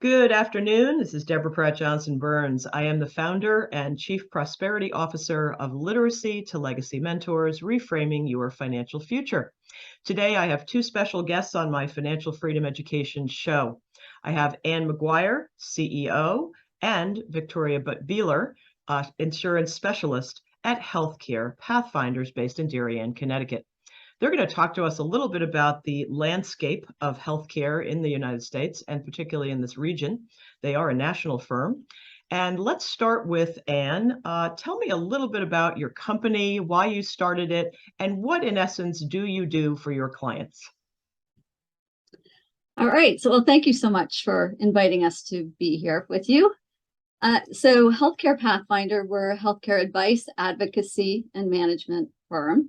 Good afternoon. This is Deborah Pratt Johnson Burns. I am the founder and Chief Prosperity Officer of Literacy to Legacy Mentors, Reframing Your Financial Future. Today, I have two special guests on my Financial Freedom Education show. I have Ann McGuire, CEO, and Victoria Bieler, insurance specialist at Healthcare Pathfinders based in Darien, Connecticut. They're going to talk to us a little bit about the landscape of healthcare in the United States, and particularly in this region. They are a national firm. And let's start with Ann. Tell me a little bit about your company, why you started it, and what, in essence, do you do for your clients? All right. Well, thank you so much for inviting us to be here with you. So Healthcare Pathfinder, we're a healthcare advice, advocacy, and management firm.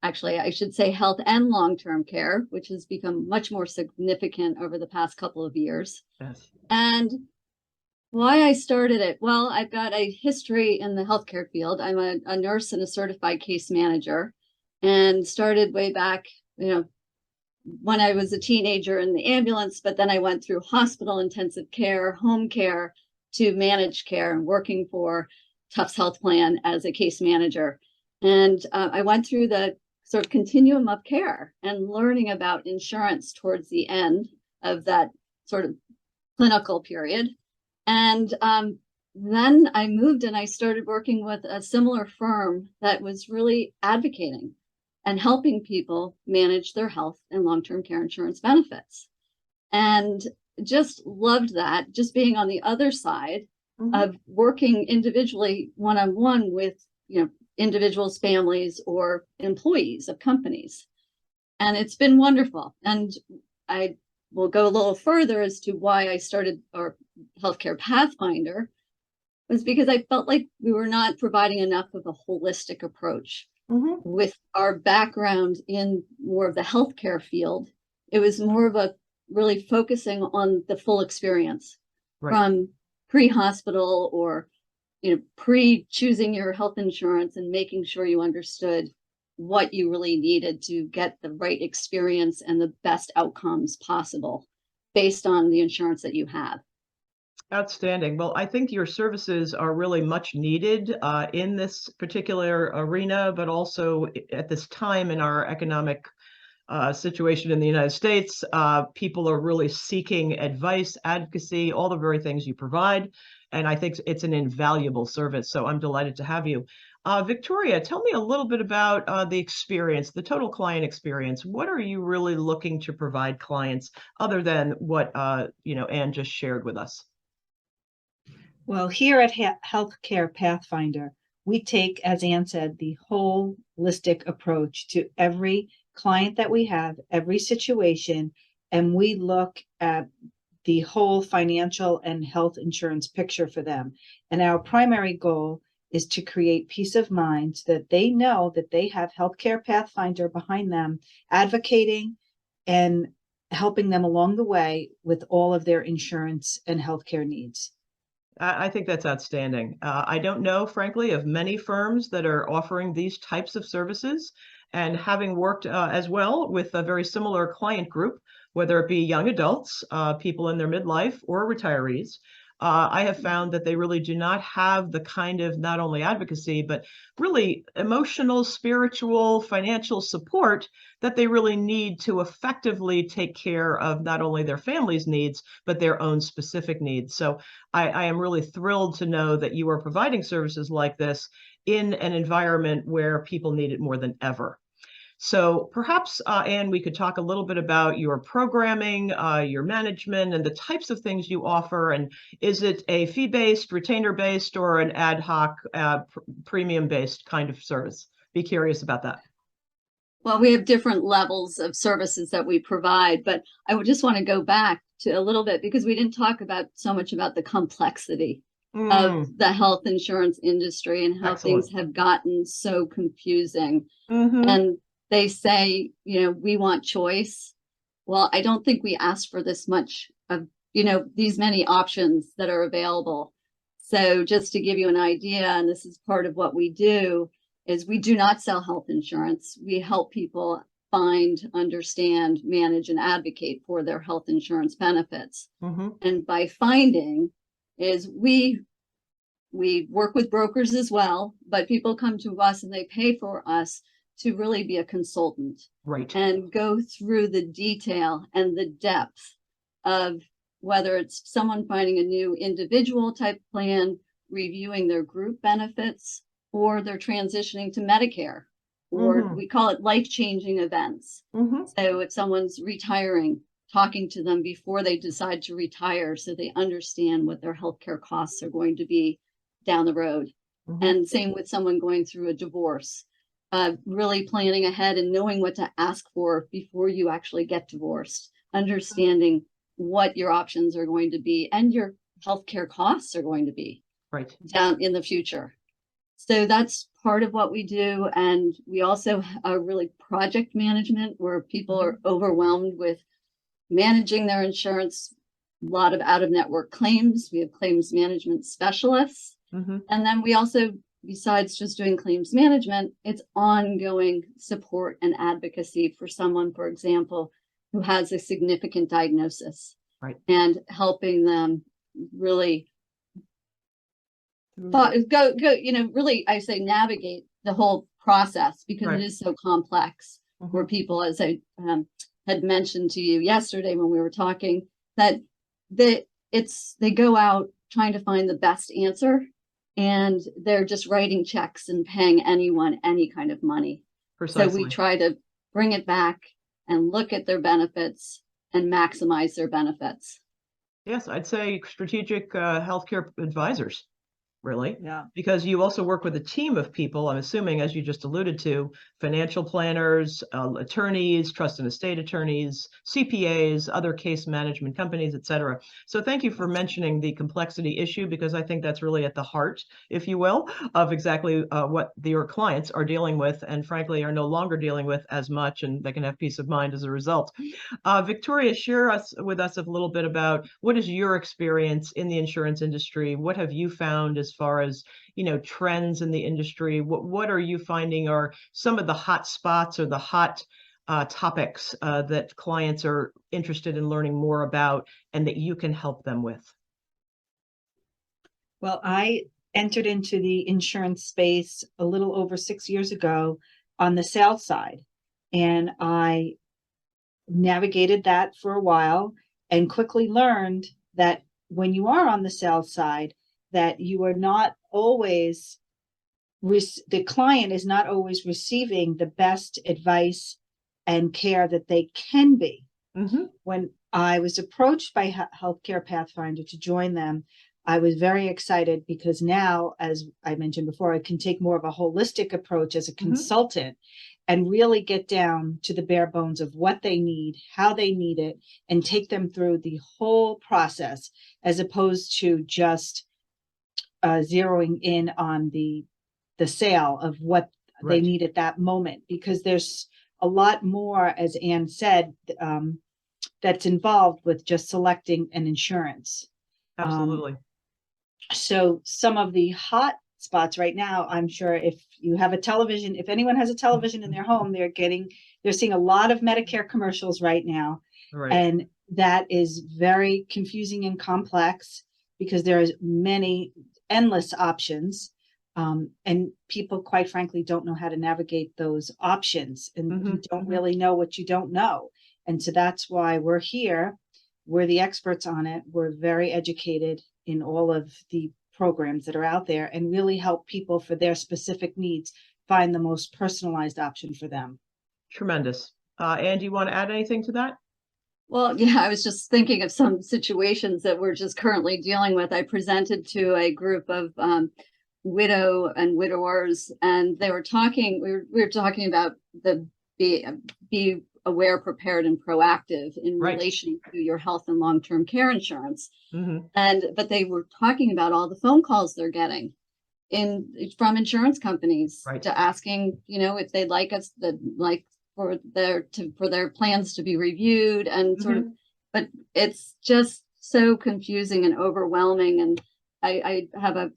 Actually, I should say health and long-term care, which has become much more significant over the past couple of years. Yes. And why I started it, well, I've got a history in the healthcare field. I'm a nurse and a certified case manager, and started way back, when I was a teenager in the ambulance, but then I went through hospital intensive care, home care, to managed care, and working for Tufts Health Plan as a case manager. And I went through the sort of continuum of care and learning about insurance towards the end of that sort of clinical period. And then I moved and I started working with a similar firm that was really advocating and helping people manage their health and long-term care insurance benefits. And just loved that, just being on the other side of working individually one-on-one with, individuals, families, or employees of companies. And it's been wonderful. And I will go a little further as to why I started our Healthcare Pathfinder, was because I felt like we were not providing enough of a holistic approach. With our background in more of the healthcare field, it was more of a really focusing on the full experience, from pre-hospital or pre-choosing your health insurance and making sure you understood what you really needed to get the right experience and the best outcomes possible based on the insurance that you have. Outstanding. Well, I think your services are really much needed in this particular arena, but also at this time in our economic situation in the United States. People are really seeking advice, advocacy, all the very things you provide. And I think it's an invaluable service. So I'm delighted to have you. Victoria, tell me a little bit about the experience, the total client experience. What are you really looking to provide clients other than what Ann just shared with us? Well, here at Healthcare Pathfinder, we take, as Ann said, the holistic approach to every client that we have, every situation, and we look at the whole financial and health insurance picture for them. And our primary goal is to create peace of mind so that they know that they have Healthcare Pathfinder behind them, advocating and helping them along the way with all of their insurance and healthcare needs. I think that's outstanding. I don't know, frankly, of many firms that are offering these types of services. And having worked as well with a very similar client group, whether it be young adults, people in their midlife, or retirees, I have found that they really do not have the kind of not only advocacy, but really emotional, spiritual, financial support that they really need to effectively take care of not only their family's needs, but their own specific needs. So I am really thrilled to know that you are providing services like this in an environment where people need it more than ever. So perhaps, Ann, we could talk a little bit about your programming, your management, and the types of things you offer. And is it a fee-based, retainer-based, or an ad hoc, premium-based kind of service? Be curious about that. Well, we have different levels of services that we provide, but I would just want to go back to a little bit because we didn't talk about so much about the complexity of the health insurance industry and how things have gotten so confusing. And they say, we want choice. Well, I don't think we asked for this much of, these many options that are available. So just to give you an idea, and this is part of what we do, is we do not sell health insurance. We help people find, understand, manage, and advocate for their health insurance benefits. And by finding is we work with brokers as well, but people come to us and they pay for us to really be a consultant. Right. And go through the detail and the depth of whether it's someone finding a new individual type plan, reviewing their group benefits, or they're transitioning to Medicare, or we call it life-changing events. So if someone's retiring, talking to them before they decide to retire so they understand what their healthcare costs are going to be down the road. And same with someone going through a divorce, really planning ahead and knowing what to ask for before you actually get divorced, understanding what your options are going to be and your healthcare costs are going to be down in the future. So that's part of what we do. And we also are really project management, where people are overwhelmed with managing their insurance, a lot of out-of-network claims. We have claims management specialists. And then we also, besides just doing claims management, it's ongoing support and advocacy for someone, for example, who has a significant diagnosis, and helping them really really, I say, navigate the whole process, because it is so complex. Where people, as I had mentioned to you yesterday when we were talking, that they go out trying to find the best answer, and they're just writing checks and paying anyone any kind of money. So we try to bring it back and look at their benefits and maximize their benefits. Yes, I'd say strategic healthcare advisors. Really? Yeah. Because you also work with a team of people, I'm assuming, as you just alluded to, financial planners, attorneys, trust and estate attorneys, CPAs, other case management companies, et cetera. So thank you for mentioning the complexity issue, because I think that's really at the heart, if you will, of exactly what your clients are dealing with, and frankly are no longer dealing with as much, and they can have peace of mind as a result. Victoria, share with us a little bit about what is your experience in the insurance industry? What have you found as far as, trends in the industry? What are you finding are some of the hot spots or the hot topics that clients are interested in learning more about and that you can help them with? Well, I entered into the insurance space a little over 6 years ago on the sales side, and I navigated that for a while and quickly learned that when you are on the sales side, that you are not always, the client is not always receiving the best advice and care that they can be. When I was approached by Healthcare Pathfinder to join them, I was very excited, because now, as I mentioned before, I can take more of a holistic approach as a consultant and really get down to the bare bones of what they need, how they need it, and take them through the whole process, as opposed to just zeroing in on the sale of what they need at that moment, because there's a lot more, as Anne said, that's involved with just selecting an insurance. Absolutely. So some of the hot spots right now, I'm sure if you have a television, if anyone has a television in their home, they're seeing a lot of Medicare commercials right now. And that is very confusing and complex, because there's endless options. And people, quite frankly, don't know how to navigate those options, and you don't really know what you don't know. And so that's why we're here. We're the experts on it. We're very educated in all of the programs that are out there, and really help people for their specific needs find the most personalized option for them. Tremendous. Anne, do you want to add anything to that? Well, yeah, I was just thinking of some situations that we're just currently dealing with. I presented to a group of widow and widowers, and they were talking, we were talking about the be aware, prepared, and proactive in relation to your health and long-term care insurance. But they were talking about all the phone calls they're getting from insurance companies to asking, if they'd like us for their plans to be reviewed, and sort of, but it's just so confusing and overwhelming. And I have a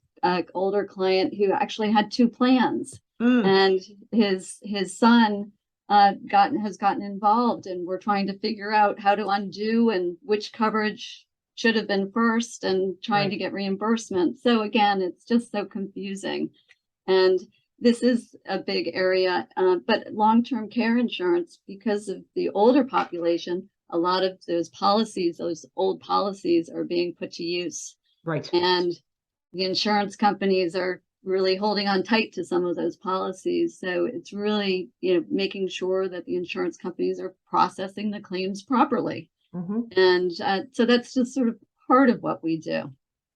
older client who actually had 2 plans, and his son has gotten involved, and we're trying to figure out how to undo and which coverage should have been first, and trying to get reimbursement. So again, it's just so confusing. And this is a big area, but long-term care insurance, because of the older population, a lot of those policies, those old policies, are being put to use. Right. And the insurance companies are really holding on tight to some of those policies. So it's really, making sure that the insurance companies are processing the claims properly. And so that's just sort of part of what we do.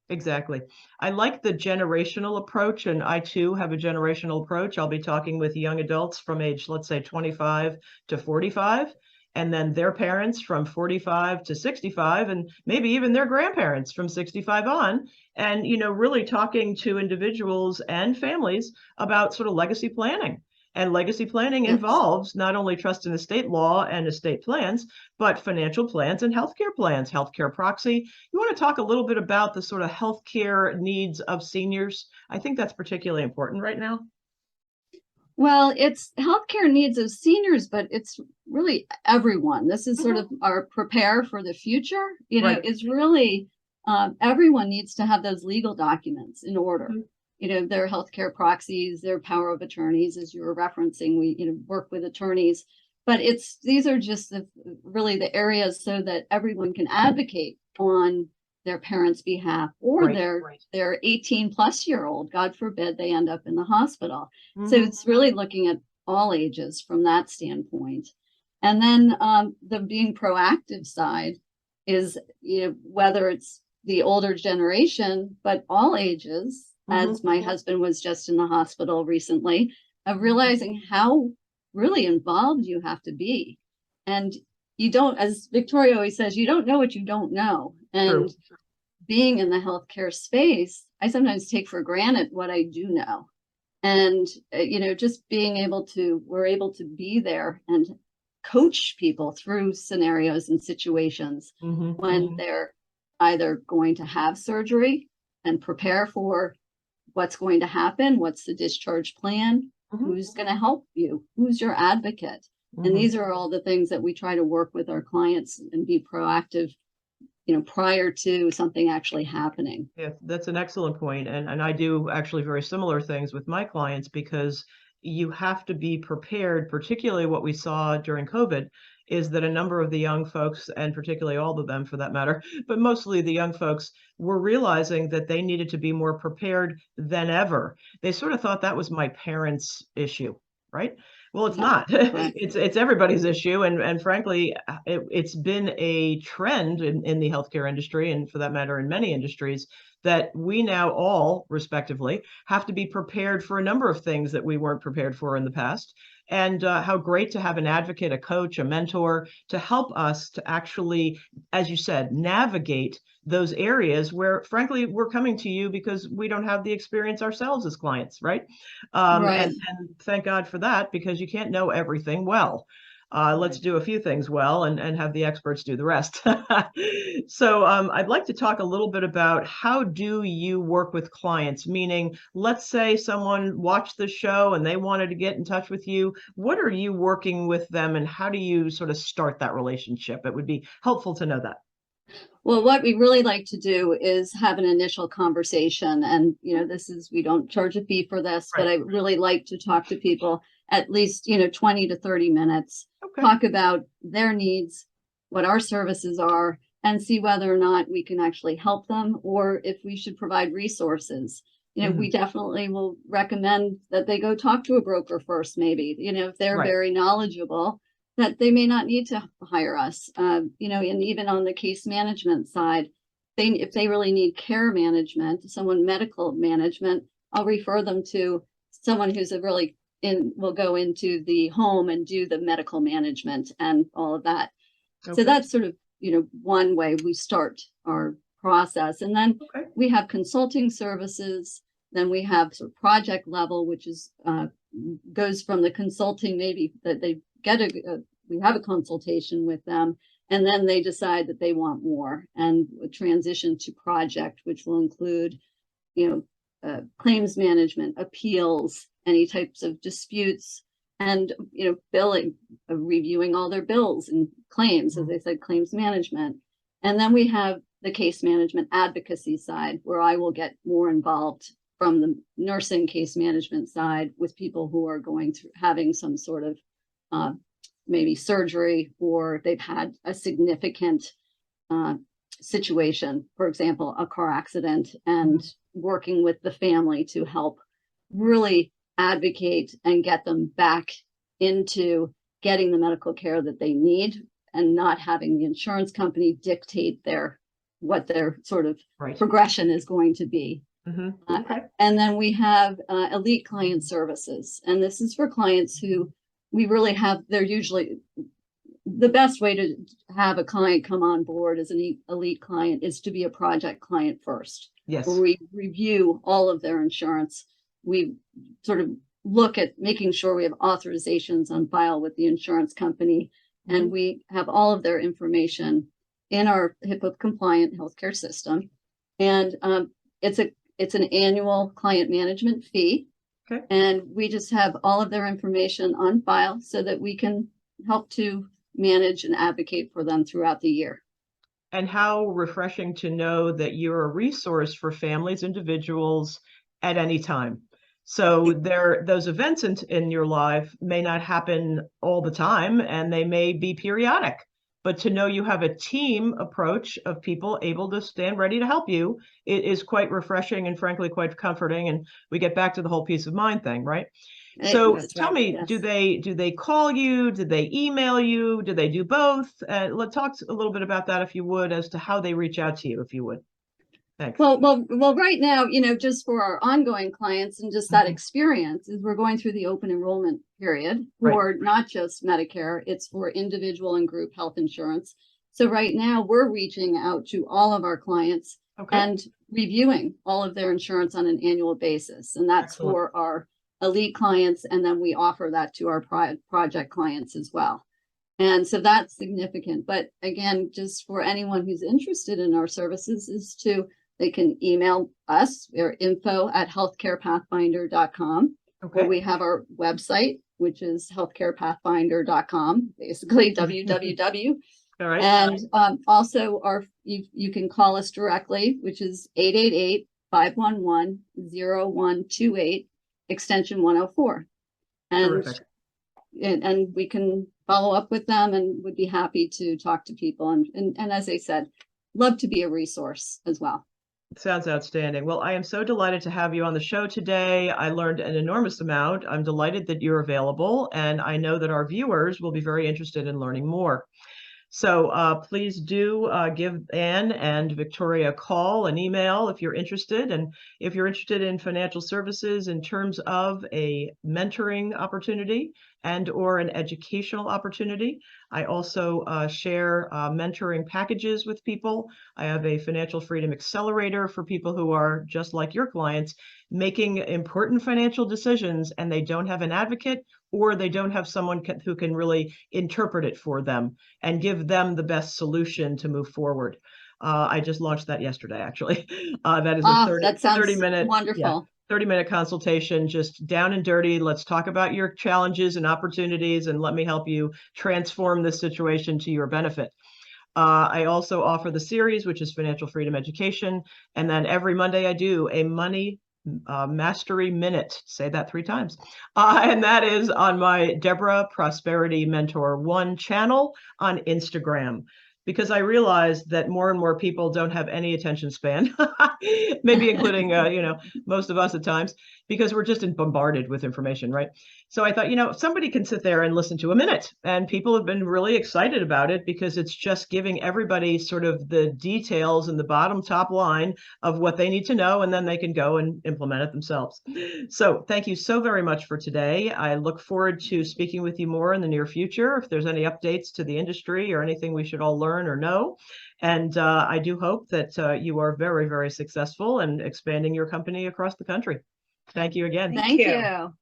Exactly. I like the generational approach, and I too have a generational approach. I'll be talking with young adults from age, let's say 25 to 45, and then their parents from 45 to 65, and maybe even their grandparents from 65 on. And, really talking to individuals and families about sort of legacy planning. And legacy planning involves not only trust and estate law and estate plans, but financial plans and healthcare plans, healthcare proxy. You want to talk a little bit about the sort of healthcare needs of seniors? I think that's particularly important right now. Well, it's healthcare needs of seniors, but it's really everyone. This is sort of our prepare for the future. It's really everyone needs to have those legal documents in order. Their healthcare proxies, their power of attorneys, as you were referencing. We, work with attorneys, but these are just really the areas so that everyone can advocate on their parents' behalf, or their 18-plus-year-old, God forbid they end up in the hospital. So it's really looking at all ages from that standpoint. And then the being proactive side is, whether it's the older generation, but all ages, as my husband was just in the hospital recently, of realizing how really involved you have to be. And you don't, as Victoria always says, you don't know what you don't know. And being in the healthcare space, I sometimes take for granted what I do know. And, just we're able to be there and coach people through scenarios and situations when they're either going to have surgery, and prepare for what's going to happen, what's the discharge plan, who's going to help you, who's your advocate. And these are all the things that we try to work with our clients and be proactive, prior to something actually happening. Yeah, that's an excellent point. And I do actually very similar things with my clients, because you have to be prepared. Particularly what we saw during COVID is that a number of the young folks, and particularly all of them for that matter, but mostly the young folks, were realizing that they needed to be more prepared than ever. They sort of thought that was my parents' issue, right? Well, it's not. It's everybody's issue. And frankly, it's been a trend in the healthcare industry, and for that matter, in many industries, that we now all, respectively, have to be prepared for a number of things that we weren't prepared for in the past. And how great to have an advocate, a coach, a mentor to help us to actually, as you said, navigate those areas where, frankly, we're coming to you because we don't have the experience ourselves as clients, right? And thank God for that, because you can't know everything well. Let's do a few things well and have the experts do the rest. So I'd like to talk a little bit about how do you work with clients? Meaning, let's say someone watched the show and they wanted to get in touch with you. What are you working with them, and how do you sort of start that relationship? It would be helpful to know that. Well, what we really like to do is have an initial conversation. And, we don't charge a fee for this, but I really like to talk to people at least, 20 to 30 minutes, talk about their needs, what our services are, and see whether or not we can actually help them, or if we should provide resources. We definitely will recommend that they go talk to a broker first, maybe, if they're very knowledgeable, that they may not need to hire us, and even on the case management side, if they really need care management, medical management, I'll refer them to someone who's will go into the home and do the medical management and all of that. So that's sort of, one way we start our process. And then we have consulting services. Then we have sort of project level, which is goes from the consulting, maybe that they get we have a consultation with them, and then they decide that they want more, and transition to project, which will include, claims management, appeals, any types of disputes, and, billing, reviewing all their bills and claims, as Mhm. I said, claims management. And then we have the case management advocacy side, where I will get more involved from the nursing case management side with people who are going through having some sort of uh, maybe surgery, or they've had a significant uh, situation, for example, a car accident, and working with the family to help really advocate and get them back into getting the medical care that they need, and not having the insurance company dictate what their sort of Right. progression is going to be. Okay. And then we have elite client services, and this is for clients who we really have. They're usually the best way to have a client come on board as an elite client is to be a project client first, Yes. where we review all of their insurance. We sort of look at making sure we have authorizations on file with the insurance company, and we have all of their information in our HIPAA compliant healthcare system. And it's an annual client management fee. Okay. And we just have all of their information on file so that we can help to manage and advocate for them throughout the year. And how refreshing to know that you're a resource for families, individuals at any time. So those events in your life may not happen all the time, and they may be periodic, but to know you have a team approach of people able to stand ready to help you, it is quite refreshing and frankly quite comforting. And we get back to the whole peace of mind thing, right? So tell me, yes. do they call you? Do they email you? Do they do both? Let's talk a little bit about that, if you would, as to how they reach out to you, if you would. Thanks. Well, right now, just for our ongoing clients and just that experience, is we're going through the open enrollment period for not just Medicare, it's for individual and group health insurance. So right now we're reaching out to all of our clients and reviewing all of their insurance on an annual basis. And that's for our elite clients. And then we offer that to our project clients as well. And so that's significant. But again, just for anyone who's interested in our services, they can email us. We're info@healthcarepathfinder.com. Or we have our website, which is healthcarepathfinder.com, basically www. All right. And also you can call us directly, which is 888-511-0128, extension 104. And we can follow up with them, and would be happy to talk to people. And as I said, love to be a resource as well. Sounds outstanding. Well, I am so delighted to have you on the show today. I learned an enormous amount. I'm delighted that you're available, and I know that our viewers will be very interested in learning more. So please do give Anne and Victoria a call, an email if you're interested. And if you're interested in financial services in terms of a mentoring opportunity and or an educational opportunity, I also share mentoring packages with people. I have a financial freedom accelerator for people who are just like your clients, making important financial decisions, and they don't have an advocate, or they don't have someone who can really interpret it for them and give them the best solution to move forward. I just launched that yesterday, actually. That is a 30-minute, wonderful. 30-minute consultation, just down and dirty. Let's talk about your challenges and opportunities, and let me help you transform this situation to your benefit. I also offer the series, which is Financial Freedom Education. And then every Monday I do a Money Mastery Minute. Say that 3 times. And that is on my Deborah Prosperity Mentor 1 channel on Instagram, because I realized that more and more people don't have any attention span, maybe including, most of us at times, because we're just bombarded with information, right? So I thought, somebody can sit there and listen to a minute, and people have been really excited about it because it's just giving everybody sort of the details and the top line of what they need to know, and then they can go and implement it themselves. So thank you so very much for today. I look forward to speaking with you more in the near future, if there's any updates to the industry or anything we should all learn or know. And I do hope that you are very, very successful in expanding your company across the country. Thank you again. Thank you.